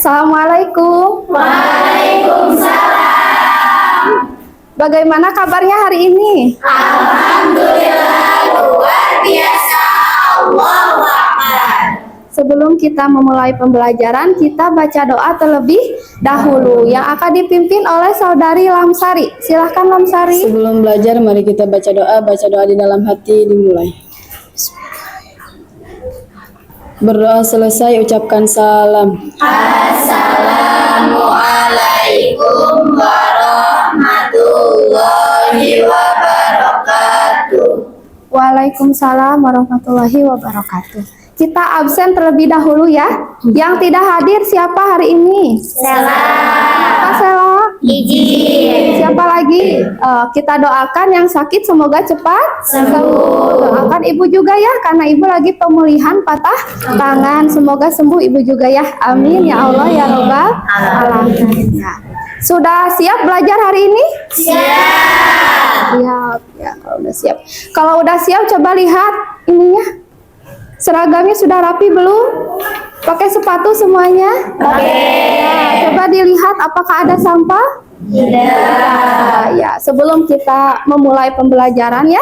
Assalamualaikum. Waalaikumsalam. Bagaimana kabarnya hari ini? Alhamdulillah luar biasa. Allahu Akbar. Sebelum kita memulai pembelajaran, kita baca doa terlebih dahulu yang akan dipimpin oleh Saudari Lamsari. Silahkan Lamsari. Sebelum belajar, mari kita baca doa di dalam hati dimulai. Berdoa selesai, ucapkan salam. Assalamualaikum warahmatullahi wabarakatuh. Waalaikumsalam warahmatullahi wabarakatuh. Kita absen terlebih dahulu ya. Yang tidak hadir siapa hari ini? Sela. Siapa Sela? Izin. Siapa lagi? Kita doakan yang sakit semoga cepat sembuh. Doakan ibu juga ya, karena ibu lagi pemulihan patah tangan. Semoga sembuh ibu juga ya. Amin ya Allah ya Robbal Alamin. Ya. Sudah siap belajar hari ini? Siap. Siap. Ya, kalau udah siap. Kalau udah siap coba lihat ininya. Seragamnya sudah rapi belum? Pakai sepatu semuanya? Oke. Ya, coba dilihat apakah ada sampah? Tidak. Ya, sebelum kita memulai pembelajaran ya,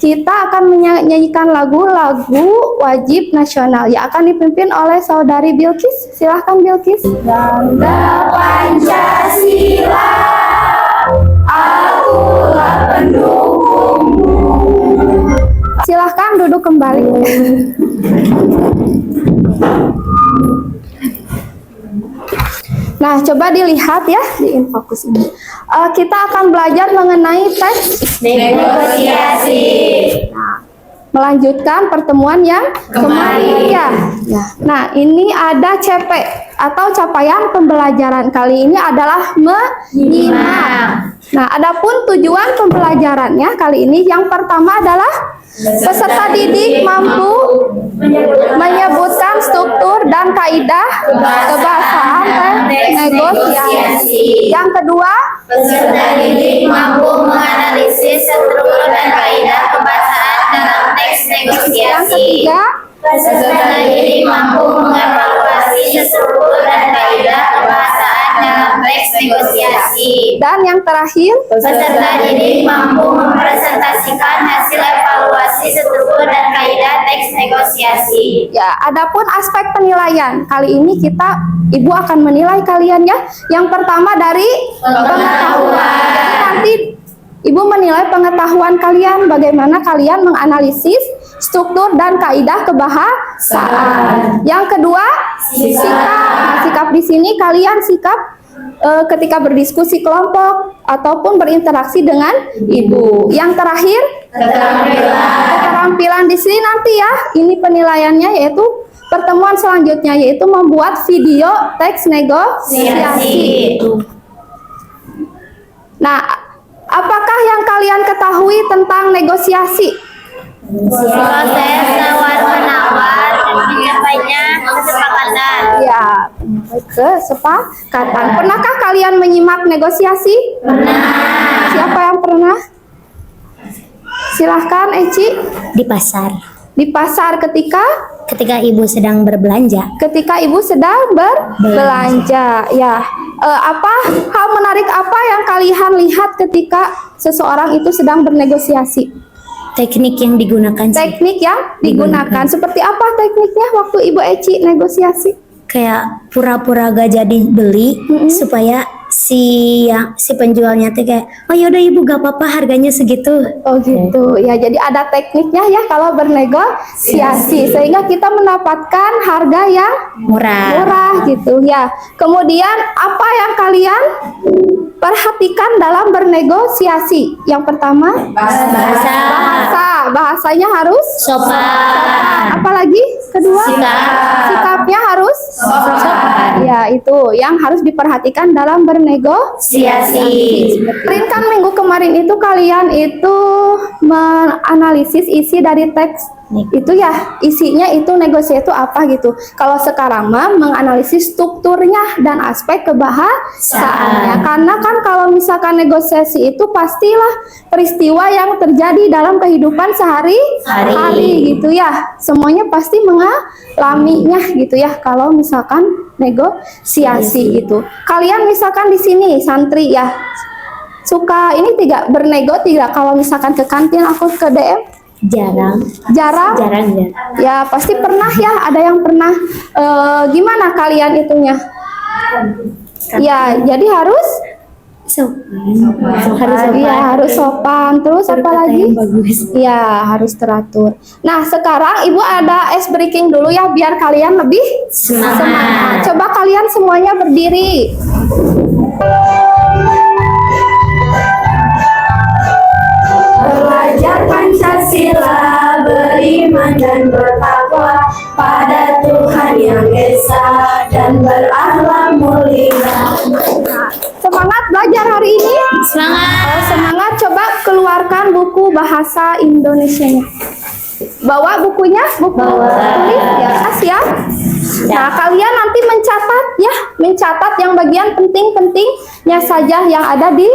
kita akan menyanyikan lagu-lagu wajib nasional yang akan dipimpin oleh Saudari Bilkis. Silahkan Bilkis. Bangga Pancasila, akulah pendukungmu. Silahkan duduk kembali. Nah, coba dilihat ya di infokus ini. Kita akan belajar mengenai teks Negosiasi. Nah, melanjutkan pertemuan yang kemarin ya. Nah, ini ada CP atau capaian pembelajaran kali ini adalah menyimak. Nah, adapun tujuan pembelajarannya kali ini yang pertama adalah peserta didik mampu menyebutkan struktur dan kaidah kebahasaan negosiasi. Yang kedua, Peserta didik mampu menganalisis struktur dan kaidah kebahasaan dalam teks yang negosiasi. ketiga, Peserta didik mampu mengevaluasi struktur dan kaidah kebahasaan dalam teks negosiasi. dan yang terakhir, Peserta didik mampu mempresentasikan hasil evaluasi struktur dan kaidah teks negosiasi. ya, adapun aspek penilaian kali ini Ibu akan menilai kalian ya. Yang pertama dari pengetahuan. Jadi nanti Ibu menilai pengetahuan kalian, bagaimana kalian menganalisis struktur dan kaidah kebahasaan. Yang kedua, sikap. Sikap di sini kalian sikap ketika berdiskusi kelompok ataupun berinteraksi dengan Ibu. Yang terakhir, keterampilan di sini nanti ya. Ini penilaiannya yaitu pertemuan selanjutnya yaitu membuat video teks negosiasi. Nah, apakah yang kalian ketahui tentang negosiasi? Proses tawar-menawar dan mencapainya kesepakatan. Ya, kesepakatan. Pernahkah kalian menyimak negosiasi? Pernah. Siapa yang pernah? Silahkan Eci. Di pasar Di pasar ketika ibu sedang berbelanja. ketika Ibu sedang berbelanja. Ya, apa hal menarik apa yang kalian lihat ketika seseorang itu sedang bernegosiasi? Teknik yang digunakan sih, Teknik yang digunakan. Seperti apa tekniknya waktu Ibu Eci negosiasi? kayak pura-pura gak jadi beli supaya si penjualnya tuh kayak, oh yaudah ibu gak apa-apa harganya segitu. Oh gitu. Ya, jadi ada tekniknya ya kalau bernegosiasi sehingga kita mendapatkan harga yang murah gitu ya. Kemudian apa yang kalian perhatikan dalam bernegosiasi? Yang pertama, bahasanya harus Sopan. apalagi kedua, sikapnya harus Sopan. ya, itu yang harus diperhatikan dalam bernegosiasi. Kemarin itu kalian itu menganalisis isi dari teks Itu ya isinya itu negosiasi itu apa gitu. Kalau sekarang mah menganalisis strukturnya dan aspek kebahasaannya. Karena kan kalau misalkan negosiasi itu pastilah peristiwa yang terjadi dalam kehidupan sehari-hari gitu ya. Semuanya pasti mengalaminya gitu ya. Kalau misalkan negosiasi gitu. Kalian misalkan di sini santri ya suka ini tidak bernego tidak kalau misalkan ke kantin aku ke DM? Jarang Jarang ya. ya pasti pernah ya, ada yang pernah. Gimana kalian itunya ya? Jadi harus harus sopan terus apa lagi ya, harus teratur. Nah sekarang ibu ada ice breaking dulu ya biar kalian lebih semangat. Coba kalian semuanya berdiri. Belajar Pancasila, beriman dan bertakwa pada Tuhan Yang Esa dan berakhlak mulia. Semangat belajar hari ini. Semangat. Semangat. Coba keluarkan buku bahasa Indonesianya. Bawa bukunya, buku tulis di atas ya. Nah kalian nanti mencatat yang bagian penting-pentingnya saja yang ada di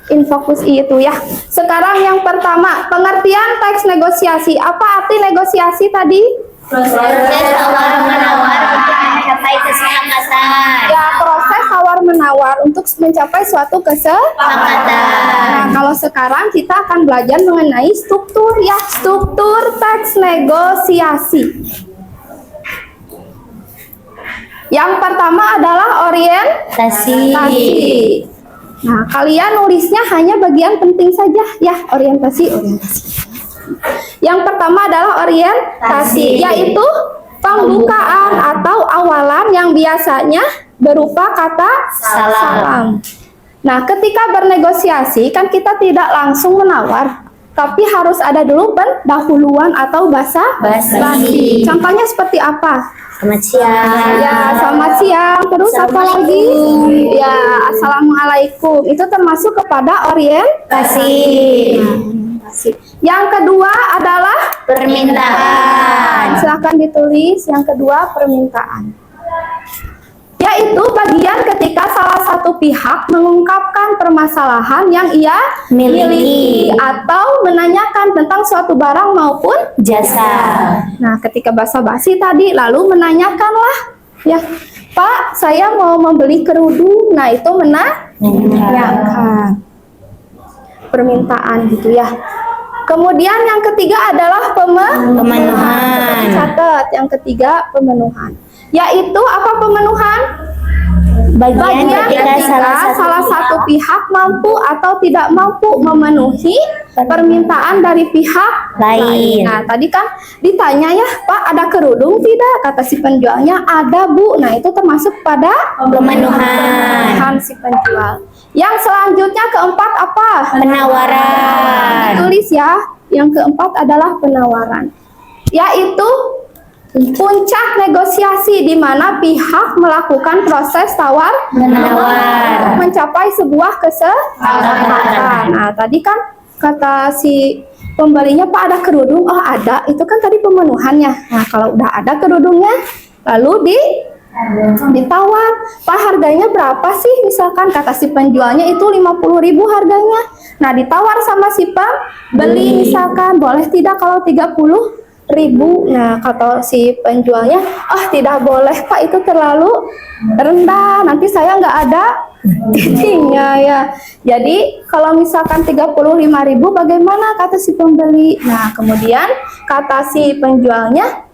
Infokus itu ya. Sekarang yang pertama, pengertian teks negosiasi. Apa arti negosiasi tadi? Proses tawar-menawar untuk mencapai kesepakatan. Ya, proses tawar-menawar untuk mencapai suatu kesepakatan. Nah, kalau sekarang kita akan belajar mengenai struktur ya, struktur teks negosiasi. Yang pertama adalah orientasi. Nah, kalian nulisnya hanya bagian penting saja ya, orientasi. Yang pertama adalah orientasi, yaitu pembukaan atau awalan yang biasanya berupa kata salam. Nah, ketika bernegosiasi kan kita tidak langsung menawar, tapi harus ada dulu pendahuluan atau basa-basi. Contohnya seperti apa? Selamat siang. Ya, selamat siang. Terus apa lagi? Ya, assalamualaikum. Itu termasuk kepada orientasi. Yang kedua adalah Permintaan. silakan ditulis. Yang kedua permintaan. Yaitu bagian ketika salah satu pihak mengungkapkan permasalahan yang ia miliki atau menanyakan tentang suatu barang maupun Jasa. Nah, ketika basa-basi tadi lalu menanyakanlah, ya, Pak, saya mau membeli kerudung. Nah, itu menanyakan permintaan gitu ya. Kemudian yang ketiga adalah pemenuhan. Catat, yang ketiga pemenuhan. Yaitu apa pemenuhan? Bagian ketika salah satu pihak mampu atau tidak mampu memenuhi permintaan dari pihak lain. Nah, tadi kan ditanya ya, Pak, ada kerudung tidak? Kata si penjualnya, ada Bu. Nah, itu termasuk pada pemenuhan si penjual. Yang selanjutnya keempat apa? Penawaran. Tulis ya. Yang keempat adalah penawaran. Yaitu puncak negosiasi di mana pihak melakukan proses tawar-menawar untuk mencapai sebuah kesepakatan. Nah, tadi kan kata si pembelinya, Pak, ada kerudung. Oh, ada. Itu kan tadi pemenuhannya. Nah, kalau udah ada kerudungnya, lalu ditawar, Pak, harganya berapa sih? Misalkan kata si penjualnya itu 50.000 harganya. Nah, ditawar sama si pembeli, misalkan boleh tidak kalau 30.000. Nah, kata si penjualnya, tidak boleh Pak, itu terlalu rendah, nanti saya nggak ada titiknya ya. Jadi kalau misalkan 35.000 bagaimana, kata si pembeli. Nah, kemudian kata si penjualnya,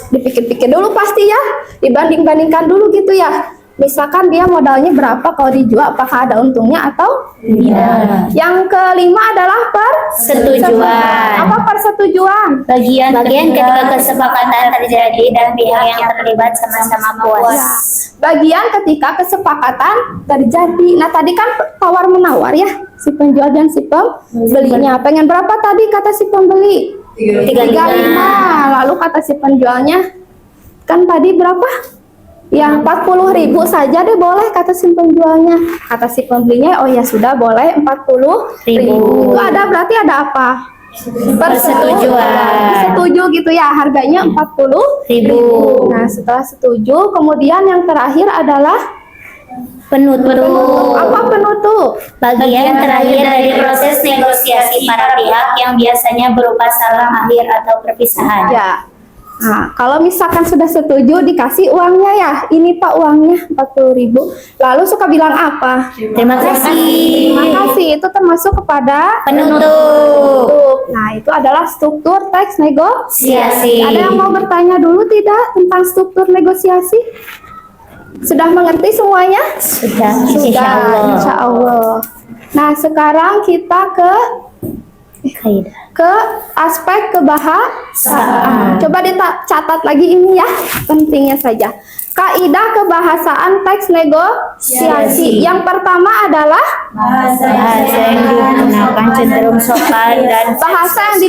dipikir-pikir dulu pasti ya, dibanding-bandingkan dulu gitu ya. Misalkan dia modalnya berapa, kalau dijual apakah ada untungnya atau tidak. Yang kelima adalah Persetujuan. Apa persetujuan? Bagian ketika kesepakatan terjadi dan pihak yang terlibat sama-sama puas. Ya, bagian ketika kesepakatan terjadi. Nah, tadi kan tawar-menawar ya, si penjual dan si pembelinya. Pengen berapa tadi kata si pembeli? 35. Lalu kata si penjualnya, kan tadi berapa? Ya, 40.000 saja deh boleh, kata si penjualnya. Kata si pembelinya, oh ya sudah boleh 40.000. Itu ada berarti ada apa? Persetujuan. setuju gitu ya, harganya 40.000. Nah, setelah setuju, kemudian yang terakhir adalah Penutup. apa penutup? Bagian terakhir dari proses negosiasi para pihak yang biasanya berupa salam akhir atau perpisahan. Ya. Nah, kalau misalkan sudah setuju dikasih uangnya ya, ini Pak uangnya 40.000. Lalu suka bilang apa? Terima kasih. Terima kasih, itu termasuk kepada Penutup. Nah, itu adalah struktur teks negosiasi. Siasi. Ada yang mau bertanya dulu tidak tentang struktur negosiasi? Sudah mengerti semuanya? Sudah, Insya Allah. Nah, sekarang kita ke aspek kebahasaan. Coba dicatat lagi ini ya, pentingnya saja. Kaidah kebahasaan teks negosiasi. Yang pertama adalah Bahasa yang digunakan cenderung sopan dan bahasa yang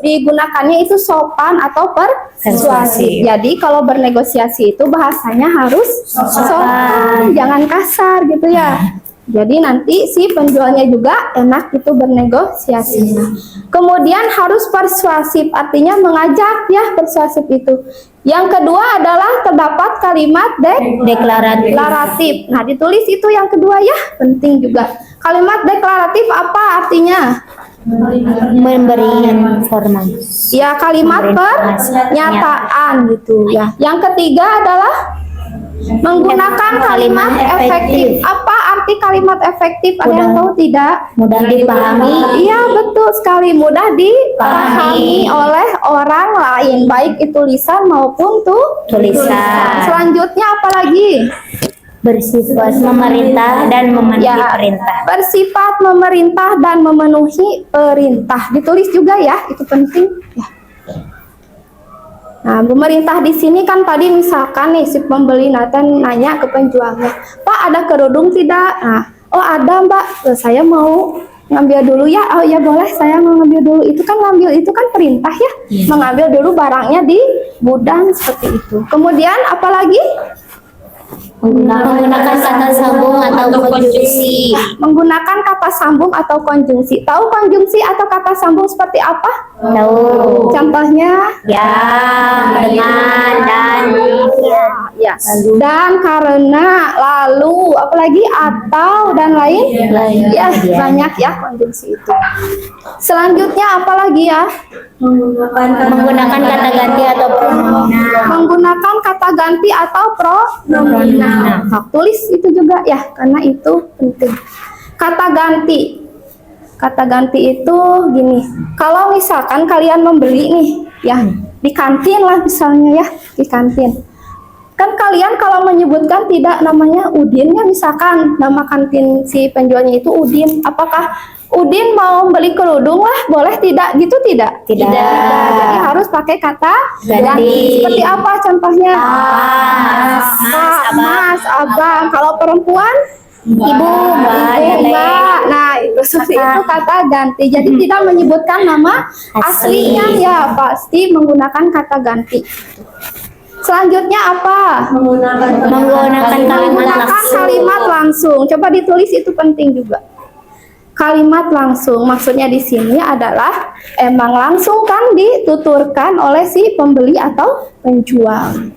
digunakannya itu sopan atau persuasif. Jadi kalau bernegosiasi itu bahasanya harus sopan, jangan kasar gitu ya. Jadi nanti si penjualnya juga enak itu bernegosiasi. Kemudian harus persuasif, artinya mengajak ya, persuasif itu. Yang kedua adalah terdapat kalimat deklaratif. Nah, ditulis itu yang kedua ya, penting juga. Kalimat deklaratif apa artinya? Memberi informasi. Ya, kalimat pernyataan gitu ya. Yang ketiga adalah menggunakan kalimat efektif. Apa arti kalimat efektif? Ada yang tahu tidak? mudah dipahami. Iya, betul sekali, mudah dipahami oleh orang lain, baik itu lisan maupun tulisan. Selanjutnya apa lagi? Bersifat memerintah dan memenuhi Ya, perintah. bersifat memerintah dan memenuhi perintah. Ditulis juga ya, itu penting ya. Nah, pemerintah di sini kan tadi misalkan nih si pembeli nanya ke penjualnya, Pak ada kerudung tidak? Nah, oh ada Mbak, saya mau ngambil dulu ya. Oh ya boleh, saya mau ngambil dulu. Itu kan ngambil itu kan perintah ya, mengambil dulu barangnya di gudang seperti itu. Kemudian apalagi? Menggunakan kata sambung atau konjungsi. Menggunakan kata sambung atau konjungsi. Tahu konjungsi atau kata sambung seperti apa? Tahu. Contohnya? Ya, dengan, dan. Ya. Dan, karena, lalu, apalagi atau dan lain. Ya, banyak ya konjungsi itu. Selanjutnya apalagi ya? Menggunakan kata ganti atau pronominal. Menggunakan kata ganti atau pronominal. Nah, tulis itu juga ya, karena itu penting. Kata ganti. Kata ganti itu gini. Kalau misalkan kalian membeli nih, ya, di kantin lah misalnya ya, di kantin. Kan kalian kalau menyebutkan tidak namanya Udin ya, misalkan nama kantin si penjualnya itu Udin, apakah Udin mau beli kerudung lah, boleh tidak? Gitu tidak? Tidak. Jadi harus pakai kata ganti. Seperti apa contohnya? Mas, abang. Kalau perempuan? Ibu, Mbak. Nah, itu seperti itu kata ganti. Jadi tidak menyebutkan nama aslinya ya, pasti menggunakan kata ganti. Selanjutnya apa? Menggunakan kalimat langsung. Coba ditulis, itu penting juga. Kalimat langsung, maksudnya di sini adalah emang langsung kan dituturkan oleh si pembeli atau penjual.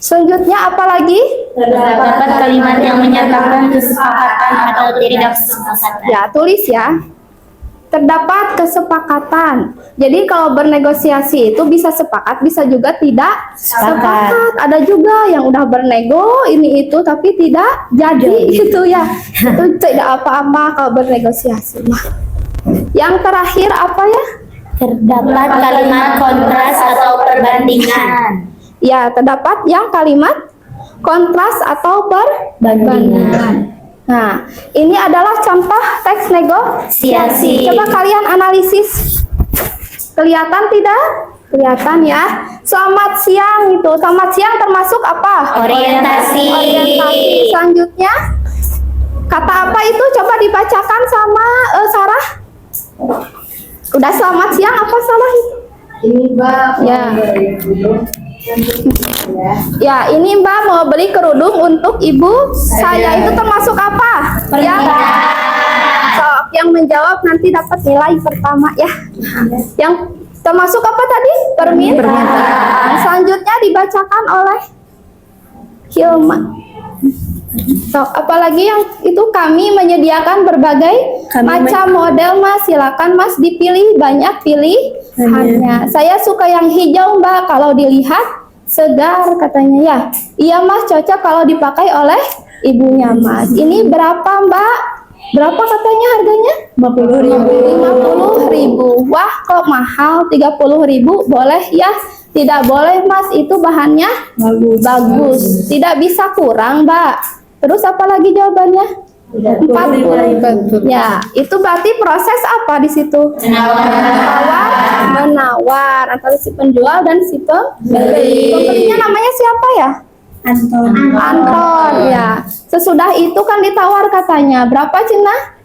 Selanjutnya apa lagi? Terdapat kalimat yang menyatakan kesepakatan atau tidak kesepakatan. Ya, tulis ya. Terdapat kesepakatan. Jadi kalau bernegosiasi itu bisa sepakat, bisa juga tidak sepakat. Ada juga yang udah bernego ini itu tapi tidak jadi gitu ya. Itu tidak apa-apa kalau bernegosiasi. Nah, yang terakhir apa ya? Terdapat kalimat kontras atau perbandingan. Ya, terdapat yang kalimat kontras atau perbandingan. Nah, ini adalah contoh teks negosiasi. Coba kalian analisis. Kelihatan tidak? Kelihatan ya. Selamat siang itu. Selamat siang termasuk apa? Orientasi. Selanjutnya, kata apa itu? Coba dibacakan sama Sarah. Udah selamat siang, apa salah itu? Ini Mbak, Ya. Ya, ini Mbak mau beli kerudung untuk ibu saya. Itu termasuk apa? Ya. yang menjawab nanti dapat nilai pertama ya. Yang termasuk apa tadi? Permintaan. Selanjutnya dibacakan oleh Hilma. So, apalagi yang itu kami menyediakan berbagai macam model Mas. Silakan Mas dipilih, banyak pilihannya. Saya suka yang hijau Mbak, kalau dilihat segar katanya ya. Iya Mas, cocok kalau dipakai oleh ibunya Mas. Ini berapa Mbak? Berapa katanya harganya? 50.000. Wah kok mahal, 30.000 boleh ya? Tidak boleh Mas, itu bahannya bagus. Tidak bisa kurang Mbak. Terus apa lagi jawabannya? 40. Ya, itu berarti proses apa di situ? Menawar antara si penjual dan si pembeli. Pembelinya namanya siapa ya? Anton ya. Sesudah itu kan ditawar katanya. Berapa Cina?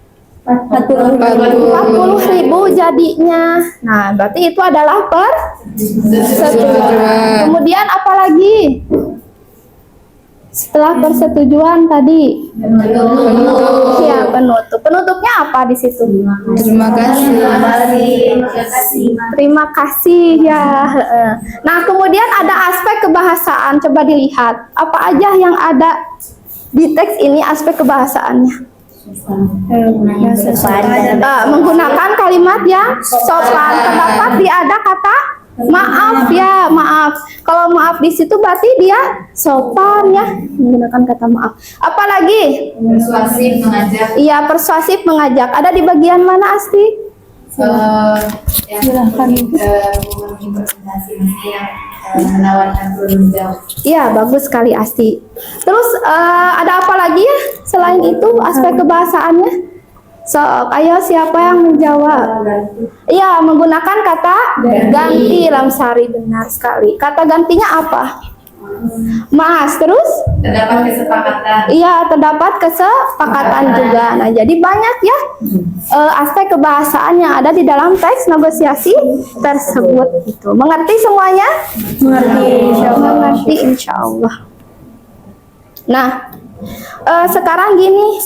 40.000 jadinya. Nah, berarti itu adalah persetujuan. Kemudian apa lagi? Setelah persetujuan tadi, ya penutup. Penutupnya apa di situ? Terima kasih ya. Nah, kemudian ada aspek kebahasaan. Coba dilihat apa aja yang ada di teks ini aspek kebahasaannya. Menggunakan kalimat yang sopan. Terdapat dia ada kata maaf ya, maaf. Kalau maaf di situ berarti dia sopan ya, menggunakan kata maaf. Apalagi? Persuasif mengajak. Iya, persuasif mengajak. Ada di bagian mana Asti? Silahkan. Menawarkan turun jauh. Iya, bagus sekali Asti. Terus ada apa lagi ya selain itu aspek kebahasaannya? So, ayo siapa yang menjawab? Iya, menggunakan kata ganti. Lamsari benar sekali. Kata gantinya apa? Mas, terus? Terdapat kesepakatan. Iya, terdapat kesepakatan juga. Nah, jadi banyak ya aspek kebahasaan yang ada di dalam teks negosiasi tersebut. Gitu. Mengerti semuanya? Mengerti, insya Allah. Nah, sekarang gini.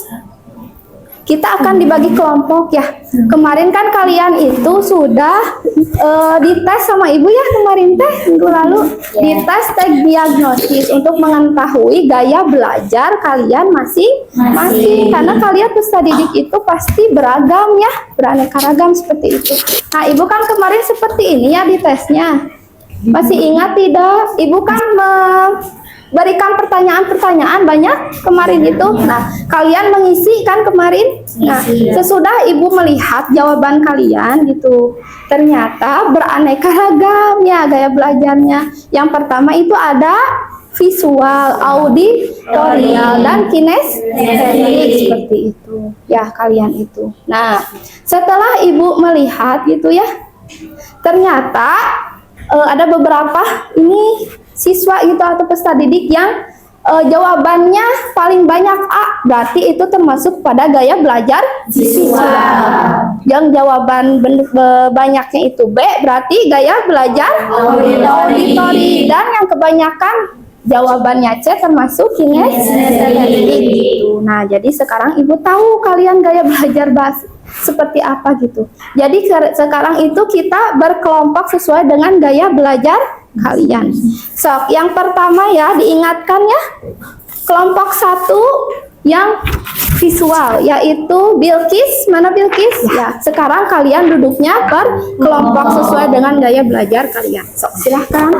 Kita akan dibagi kelompok ya. Kemarin kan kalian itu sudah dites sama ibu ya kemarin teh minggu lalu. Dites teks diagnosis untuk mengetahui gaya belajar kalian masing-masing. Karena kalian peserta didik itu pasti beragam ya, beraneka ragam seperti itu. Nah, ibu kan kemarin seperti ini ya di tesnya. Masih ingat tidak? Ibu kan berikan pertanyaan-pertanyaan banyak kemarin itu. Nah, kalian mengisi kan kemarin. Nah, sesudah ibu melihat jawaban kalian gitu, ternyata beraneka ragam ya gaya belajarnya. Yang pertama itu ada visual, auditorial, dan kinestetik seperti itu. Ya, kalian itu. Nah, setelah ibu melihat gitu ya, ternyata ada beberapa ini siswa gitu atau peserta didik yang jawabannya paling banyak A, berarti itu termasuk pada gaya belajar siswa. Yang jawaban banyaknya itu B, berarti gaya belajar auditori. Dan yang kebanyakan jawabannya C termasuk kinestetik. Nah, jadi sekarang ibu tahu kalian gaya belajar bahasa seperti apa gitu. Jadi sekarang itu kita berkelompok sesuai dengan gaya belajar kalian. So, yang pertama ya diingatkan ya, kelompok 1 yang visual yaitu Bilkis. Mana Bilkis? Ya, sekarang kalian duduknya per kelompok sesuai dengan gaya belajar kalian. So, silahkan.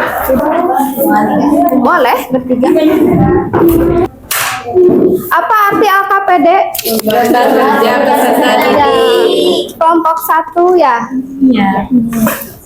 Boleh bertiga. Apa arti LKPD? Kelompok 1 ya.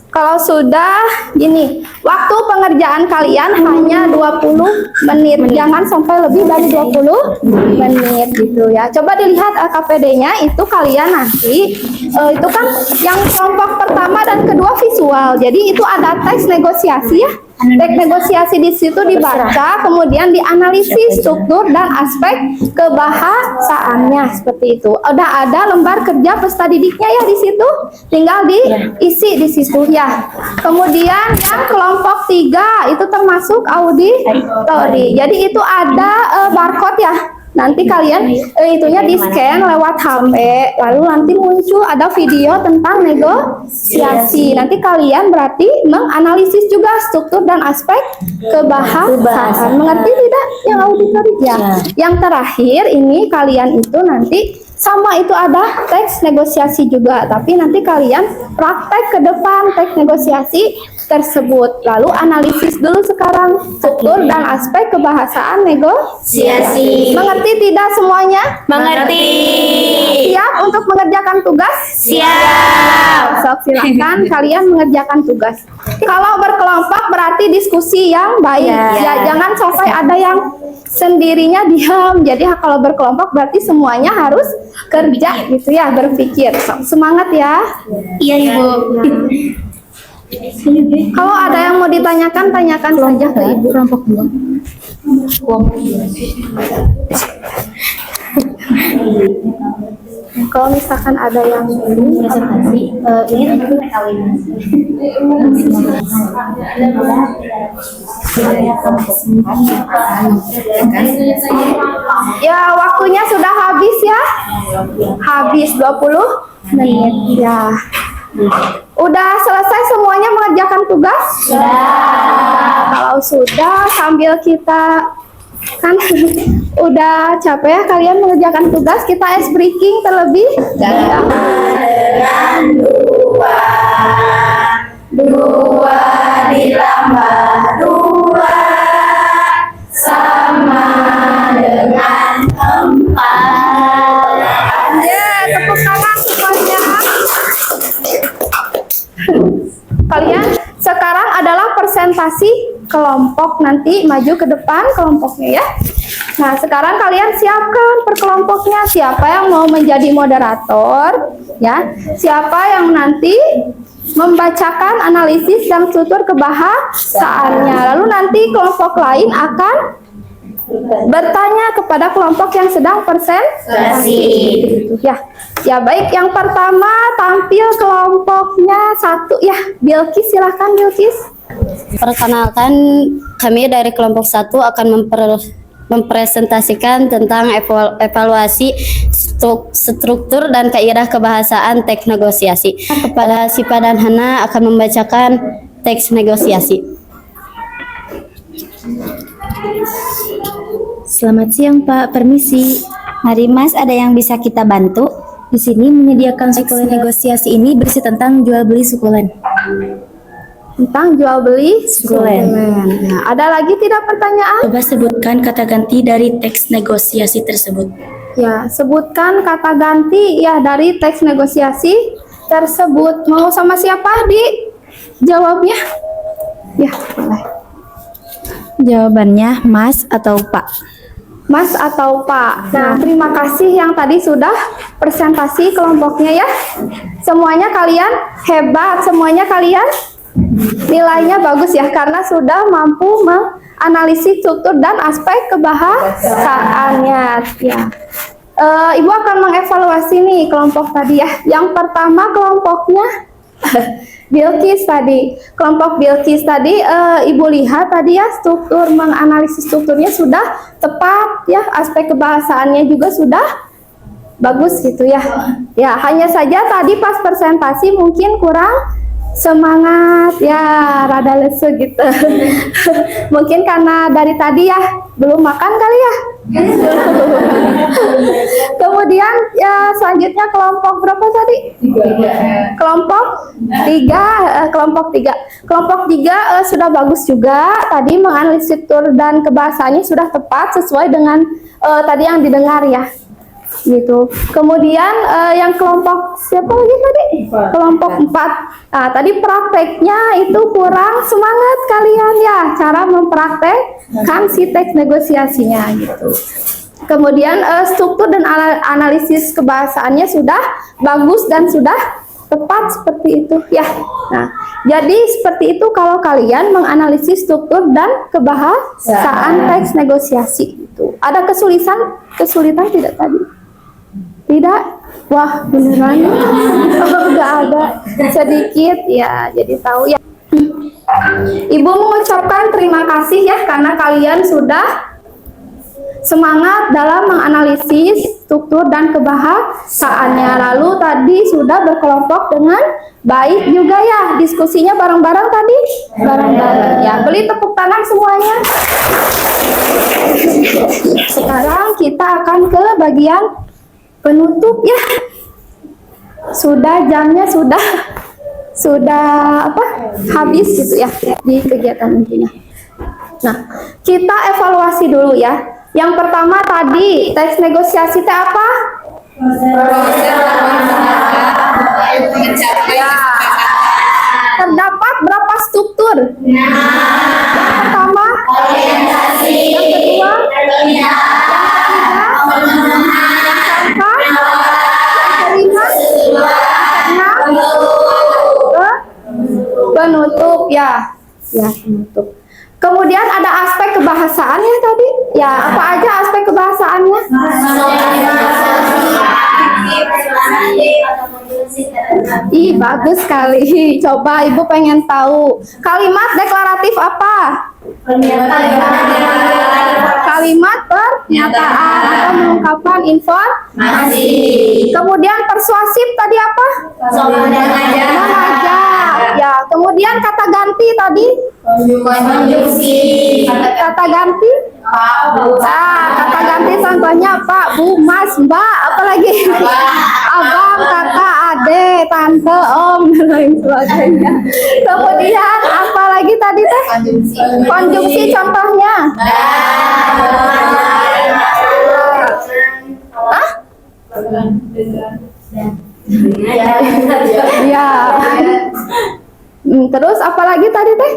Kalau sudah gini, waktu pengerjaan kalian hanya 20 menit. Jangan sampai lebih dari 20 menit gitu ya. Coba dilihat LKPD-nya itu kalian nanti itu kan yang kelompok pertama dan kedua visual. Jadi itu ada teks negosiasi ya. Teks negosiasi di situ dibaca, kemudian dianalisis struktur dan aspek kebahasaannya seperti itu. Udah ada lembar kerja peserta didiknya ya di situ, tinggal diisi di situ ya. Kemudian yang kelompok 3 itu termasuk auditori. Jadi itu ada barcode ya nanti kalian itunya di scan lewat HP, lalu nanti muncul ada video tentang negosiasi. Nanti kalian berarti menganalisis juga struktur dan aspek kebahasaan. Mengerti tidak yang auditory? Ya. Yang terakhir ini kalian itu nanti sama itu ada teks negosiasi juga, tapi nanti kalian praktek ke depan teks negosiasi tersebut. Lalu analisis dulu sekarang struktur dan aspek kebahasaan negosiasi. Mengerti tidak semuanya? Mengerti. Siap untuk mengerjakan tugas? Siap. Sok, silakan kalian mengerjakan tugas. Kalau berkelompok berarti diskusi yang baik. Ya, jangan sampai ada yang sendirinya diam. Jadi kalau berkelompok berarti semuanya harus kerja gitu ya, berpikir. Sok, semangat ya. Iya, Ibu. Kalau ada yang mau ditanyakan, tanyakan saja ke Ibu. Kelompok 2. Kalau misalkan ada yang Presentasi ini perkawinan. ya waktunya sudah habis ya. Habis 20 menit ya. Udah selesai semuanya mengerjakan tugas? Kalau sudah sambil kita kan udah capek ya kalian mengerjakan tugas, kita ice breaking terlebih Dengan dua ditambah dua sama dengan 4. ya, tepuk tangan semuanya. Kalian sekarang adalah presentasi kelompok, nanti maju ke depan kelompoknya ya. Nah, sekarang kalian siapkan per kelompoknya. Siapa yang mau menjadi moderator ya? Siapa yang nanti membacakan analisis dan struktur kebahasaannya. Lalu nanti kelompok lain akan bertanya kepada kelompok yang sedang presentasi. Ya, ya baik. Yang pertama tampil kelompoknya satu ya. Bilkis, silakan Bilkis. Perkenalkan, kami dari kelompok 1 akan mempresentasikan tentang evaluasi struktur dan kaidah kebahasaan teks negosiasi. Kepada Sipa dan Hana akan membacakan teks negosiasi. Selamat siang Pak, permisi. Mari Mas, ada yang bisa kita bantu? Di sini menyediakan sukulen negosiasi ini berisi tentang jual beli sukulen. Tentang jual beli sukulen. Nah, ada lagi tidak pertanyaan? Coba sebutkan kata ganti dari teks negosiasi tersebut. Ya, sebutkan kata ganti ya dari teks negosiasi tersebut. Mau sama siapa di jawabnya? Ya, boleh. Jawabannya Mas atau Pak. Mas atau Pak. Nah, terima kasih yang tadi sudah presentasi kelompoknya ya. Semuanya kalian hebat, semuanya kalian nilainya bagus ya karena sudah mampu menganalisis struktur dan aspek kebahasaannya ya. Ibu akan mengevaluasi nih kelompok tadi ya. Yang pertama kelompoknya Bilkis tadi. Kelompok Bilkis tadi Ibu lihat tadi ya struktur, menganalisis strukturnya sudah tepat ya, aspek kebahasaannya juga sudah bagus gitu ya. Ya, hanya saja tadi pas presentasi mungkin kurang semangat ya, rada lesu gitu. Mungkin karena dari tadi ya belum makan kali ya. Kemudian ya selanjutnya kelompok berapa tadi? Kelompok 3. Kelompok 3 sudah bagus juga. Tadi menganalisis struktur dan kebahasaannya sudah tepat sesuai dengan tadi yang didengar ya. Gitu. Kemudian yang kelompok siapa lagi tadi? Kelompok 4. Nah, tadi prakteknya itu kurang semangat kalian ya cara mempraktekkan si teks negosiasinya gitu. Kemudian struktur dan analisis kebahasaannya sudah bagus dan sudah tepat seperti itu ya. Nah, jadi seperti itu kalau kalian menganalisis struktur dan kebahasaan teks negosiasi itu. Ada kesulitan tidak tadi? Tidak? Wah, beneran? Oh, nggak ada. Sedikit ya, jadi tahu ya. Ibu mengucapkan terima kasih ya karena kalian sudah semangat dalam menganalisis struktur dan kebahasaannya. Lalu tadi sudah berkelompok dengan baik juga ya. Diskusinya bareng-bareng tadi? Bareng-bareng ya. Beri tepuk tangan semuanya. Sekarang kita akan ke bagian penutup ya. Sudah jamnya sudah apa? Habis gitu ya di kegiatan intinya. Nah, kita evaluasi dulu ya. Yang pertama tadi teks negosiasi teh apa? Ya. Terdapat berapa struktur? Yang pertama orientasi. Yang kedua yang ketiga penutup ya. Ya, penutup. Kemudian ada aspek kebahasaannya tadi. Ya, apa aja aspek kebahasaannya? Ih, bagus sekali. Coba Ibu pengen tahu. Kalimat deklaratif apa? Kalimat pernyataan atau mengungkapkan informasi. Kemudian persuasif tadi apa? Mengajak. Ya, kemudian kata ganti tadi? Konjungsi. Kata ganti? Kata ganti contohnya Pak, Bu, Mas, Mbak, apalagi? Abang, kakak, ade, tante, om, dan lain sebagainya. Kemudian apa lagi tadi teh? Konjungsi contohnya? Hah? Ya. Terus apa lagi tadi teh?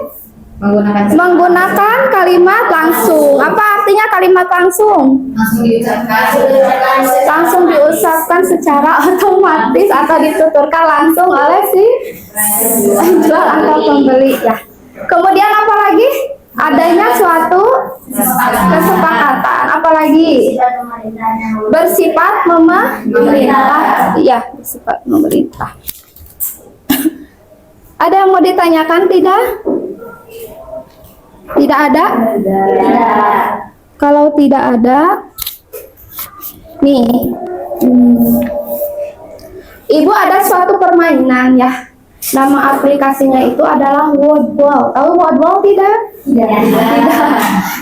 Menggunakan kalimat langsung. Apa artinya kalimat langsung? Langsung diucapkan secara otomatis atau dituturkan langsung oleh si penjual atau pembeli ya. Kemudian apa lagi? Adanya suatu kesepakatan. Apa lagi? Bersifat memerintah. Ya, bersifat memerintah. Ada yang mau ditanyakan tidak? Tidak ada? Kalau tidak ada, nih, Ibu ada suatu permainan ya. Nama aplikasinya itu adalah Wordwall. Tahu Wordwall tidak? Tidak.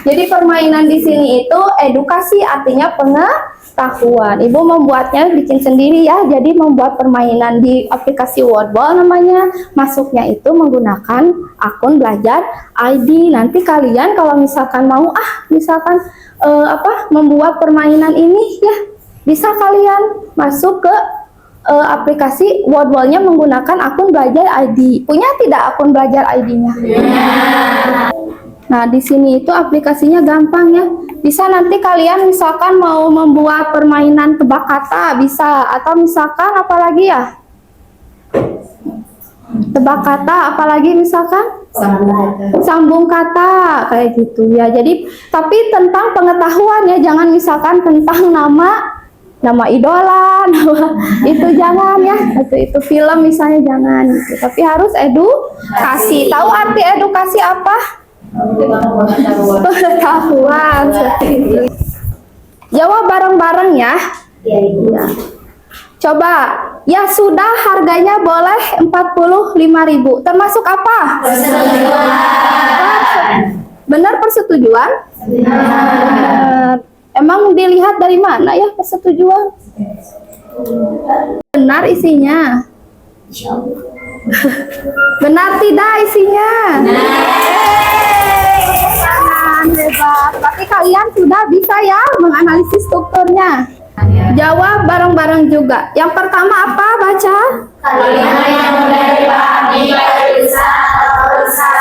Jadi permainan di sini itu edukasi, artinya pengetahuan. Ibu membuatnya bikin sendiri ya. Jadi membuat permainan di aplikasi Wordwall namanya. Masuknya itu menggunakan akun belajar ID. Nanti kalian kalau misalkan mau misalkan membuat permainan ini ya, bisa kalian masuk ke aplikasi Wordwall-nya menggunakan akun belajar ID. Punya tidak akun belajar ID-nya? Nah, di sini itu aplikasinya gampang ya. Bisa nanti kalian misalkan mau membuat permainan tebak kata bisa, atau misalkan apalagi ya? Tebak kata, apalagi misalkan? Sambung kata kayak gitu ya. Jadi tapi tentang pengetahuan ya, jangan misalkan tentang nama idola, itu jangan ya, itu film misalnya jangan gitu. Tapi harus edukasi. Tahu arti edukasi apa? Pengetahuan seperti itu. Jawab bareng-bareng ya. Ya. Coba, ya sudah harganya boleh 45.000. Termasuk apa? Benar persetujuan? Benar. Emang dilihat dari mana ya persetujuan? Benar isinya? Benar tidak isinya? Jangan hebat. Tapi kalian sudah bisa ya menganalisis strukturnya. Jawab bareng-bareng juga. Yang pertama apa? Baca. Kalimat yang mudah dipahami baik lisan atau tulisan.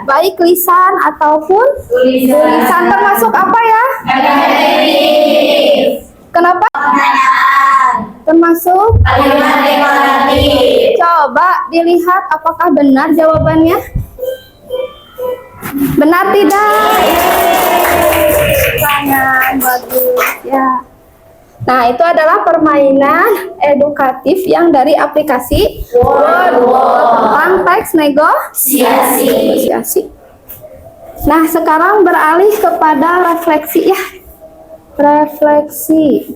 Baik lisan ataupun tulisan. Termasuk apa ya? Efektif. Kenapa? Pertanyaan. Termasuk Kalimat deklaratif. coba dilihat apakah benar jawabannya. Benar tidak? Tangan bagus ya. Nah, itu adalah permainan edukatif yang dari aplikasi Wordwall tentang teks negosiasi. Nah, sekarang beralih kepada refleksi ya. refleksi.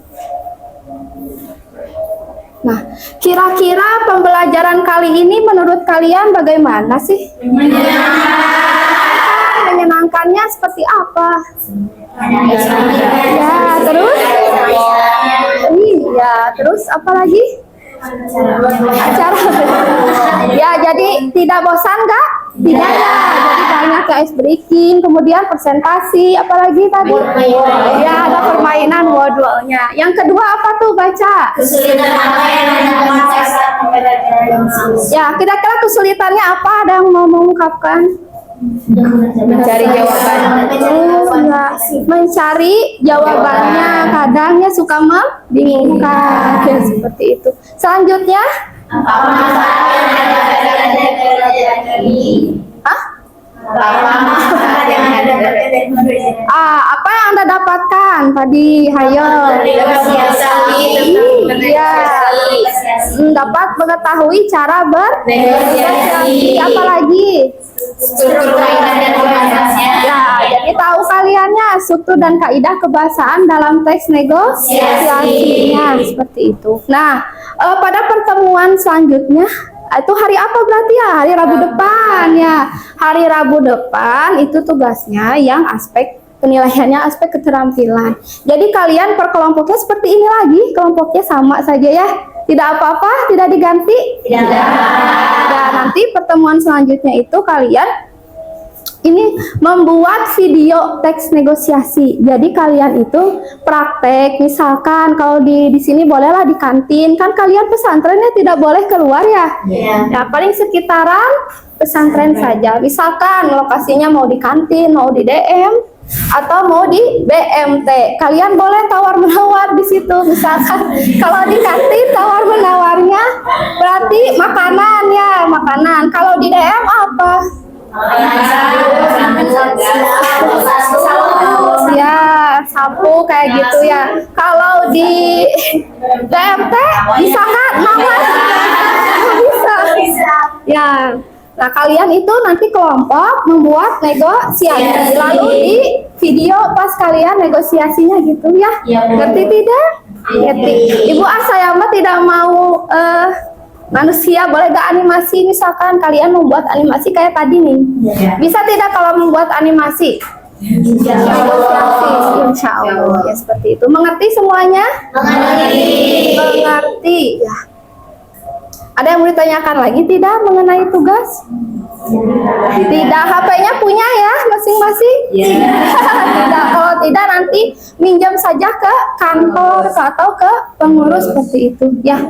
Nah, kira-kira pembelajaran kali ini menurut kalian bagaimana sih? Menyenangkannya seperti apa? Ya, terus? Iya, terus apa lagi? Acara. Ya, jadi tidak bosan nggak? Tidak ya. Jadi banyak ya ice breaking, kemudian presentasi, apalagi tadi? Ya, ada permainan modulnya. Yang kedua apa tuh baca? Kesulitan apa yang anda Ya, kira-kira kesulitannya apa? Ada yang mau mengungkapkan? Mencari jawaban. Mencari jawabannya kadang ya suka membingungkan ya, seperti itu. Selanjutnya, apa manfaat yang anda dapatkan dari pelajaran ini? ah, Apa manfaat yang anda dapatkan dari pelajaran ini? apa yang Anda dapatkan tadi? Hayo. Iya. Dapat mengetahui cara bernegosiasi. Apalagi? Struktur kaidah dan kebahasaan. Ya, jadi tahu kaliannya struktur dan kaidah kebahasaan dalam teks negosiasinya seperti itu. Nah, pada pertemuan selanjutnya itu hari apa berarti ya? Hari Rabu depan ya. Hari Rabu depan itu tugasnya yang aspek penilaiannya aspek keterampilan. Jadi kalian per kelompoknya seperti ini lagi, kelompoknya sama saja ya. Tidak apa-apa, tidak diganti. Tidak. Dan nanti pertemuan selanjutnya itu kalian ini membuat video teks negosiasi. Jadi kalian itu praktek, misalkan kalau di sini bolehlah di kantin. Kan kalian pesantrennya tidak boleh keluar ya. Ya paling sekitaran pesantren saja. Misalkan lokasinya mau di kantin, mau di DM atau mau di BMT. Kalian boleh tawar-menawar di situ. Misalkan kalau di kantin tawar-menawarnya berarti makanan ya, makanan. Kalau di DM apa? Ya, sapu kayak gitu ya. Kalau di BMT bisa nggak mawar? Bisa. Ya. Nah, kalian itu nanti kelompok membuat negosiasi. Lalu di video pas kalian negosiasinya gitu ya. Ngerti tidak? Ngerti. Ibu saya mah tidak mau manusia, boleh gak animasi? Misalkan kalian membuat animasi kayak tadi nih. Bisa tidak kalau membuat animasi? Negosiasi, insya Allah. Ya seperti itu. Mengerti semuanya? Mengerti. Ya. Ada yang mau ditanyakan lagi tidak mengenai tugas? Tidak, HP-nya punya ya masing-masing? Tidak, kalau tidak nanti minjam saja ke kantor atau ke pengurus seperti itu ya.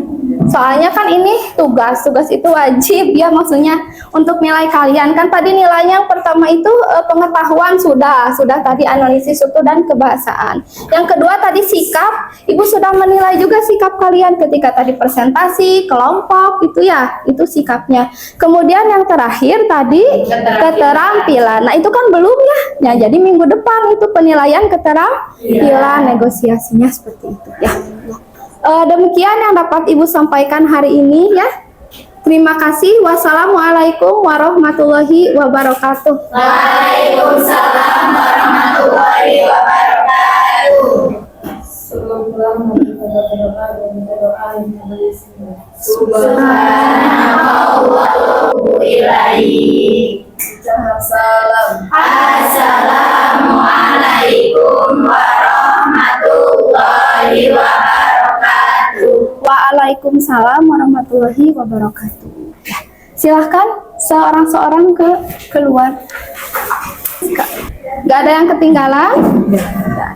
Soalnya kan ini tugas itu wajib ya, maksudnya untuk nilai kalian. Kan tadi nilainya yang pertama itu pengetahuan sudah tadi analisis struktur dan kebahasaan. Yang kedua tadi sikap, Ibu sudah menilai juga sikap kalian ketika tadi presentasi, kelompok itu ya, itu sikapnya. Kemudian yang terakhir tadi keterampilan. Nah, itu kan belum ya. Ya, jadi minggu depan itu penilaian keterampilan negosiasinya seperti itu ya. Demikian yang dapat Ibu sampaikan hari ini ya. Terima kasih. Wassalamualaikum warahmatullahi wabarakatuh. Waalaikumsalam warahmatullahi wabarakatuh. Assalamualaikum warahmatullahi wabarakatuh. Waalaikumsalam warahmatullahi wabarakatuh. Ya, silahkan seorang-seorang keluar. Gak ada yang ketinggalan? Gak ada.